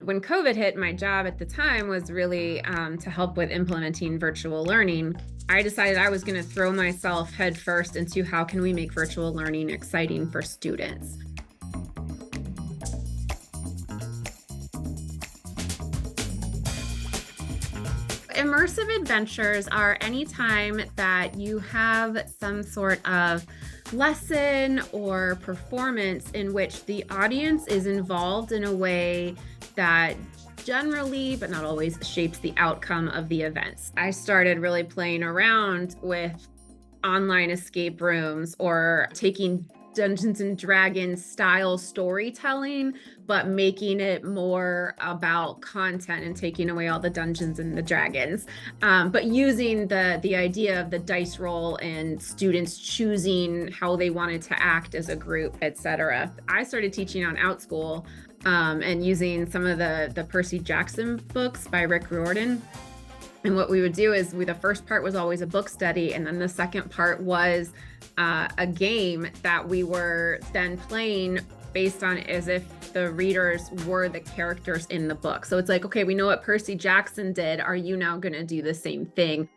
When COVID hit, my job at the time was really to help with implementing virtual learning. I decided I was going to throw myself headfirst into how can we make virtual learning exciting for students. Immersive adventures are any time that you have some sort of lesson or performance in which the audience is involved in a way that generally, but not always, shapes the outcome of the events. I started really playing around with online escape rooms or taking Dungeons and Dragons style storytelling, but making it more about content and taking away all the dungeons and the dragons, but using the idea of the dice roll and students choosing how they wanted to act as a group, etc. I started teaching on OutSchool and using some of the Percy Jackson books by Riordan. And what we would do is the first part was always a book study, and then the second part was a game that we were then playing based on as if the readers were the characters in the book. So it's like, okay, we know what Percy Jackson did. Are you now going to do the same thing?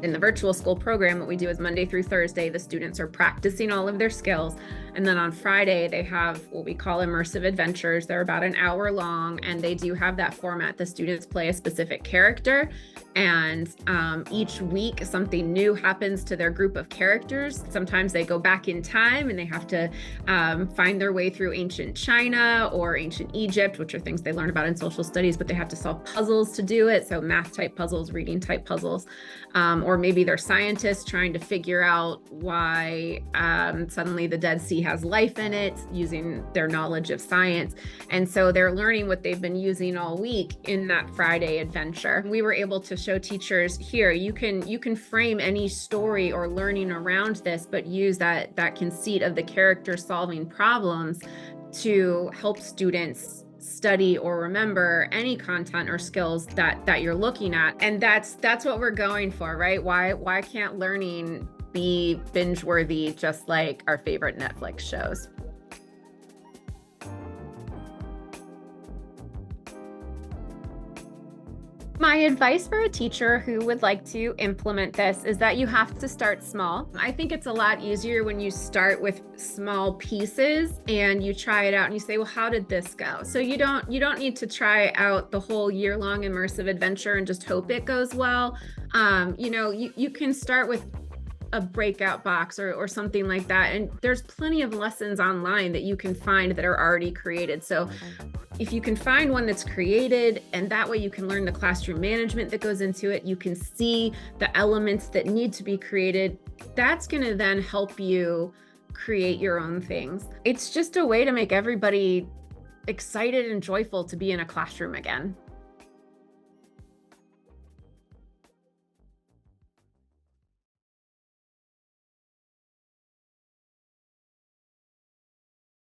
In the virtual school program, what we do is Monday through Thursday, the students are practicing all of their skills. And then on Friday, they have what we call immersive adventures. They're about an hour long, and they do have that format. The students play a specific character, and each week something new happens to their group of characters. Sometimes they go back in time and they have to find their way through ancient China or ancient Egypt, which are things they learn about in social studies, but they have to solve puzzles to do it. So math type puzzles, reading type puzzles, or maybe they're scientists trying to figure out why suddenly the Dead Sea has life in it using their knowledge of science. And so they're learning what they've been using all week in that Friday adventure. We were able to show teachers here, you can frame any story or learning around this, but use that conceit of the character solving problems to help students study or remember any content or skills that you're looking at. And that's what we're going for, right? Why can't learning be binge-worthy just like our favorite Netflix shows? My advice for a teacher who would like to implement this is that you have to start small. I think it's a lot easier when you start with small pieces and you try it out and you say, well, how did this go? So you don't need to try out the whole year-long immersive adventure and just hope it goes well. You can start with a breakout box or something like that. And there's plenty of lessons online that you can find that are already created. So if you can find one that's created, and that way you can learn the classroom management that goes into it, you can see the elements that need to be created, that's going to then help you create your own things. It's just a way to make everybody excited and joyful to be in a classroom again.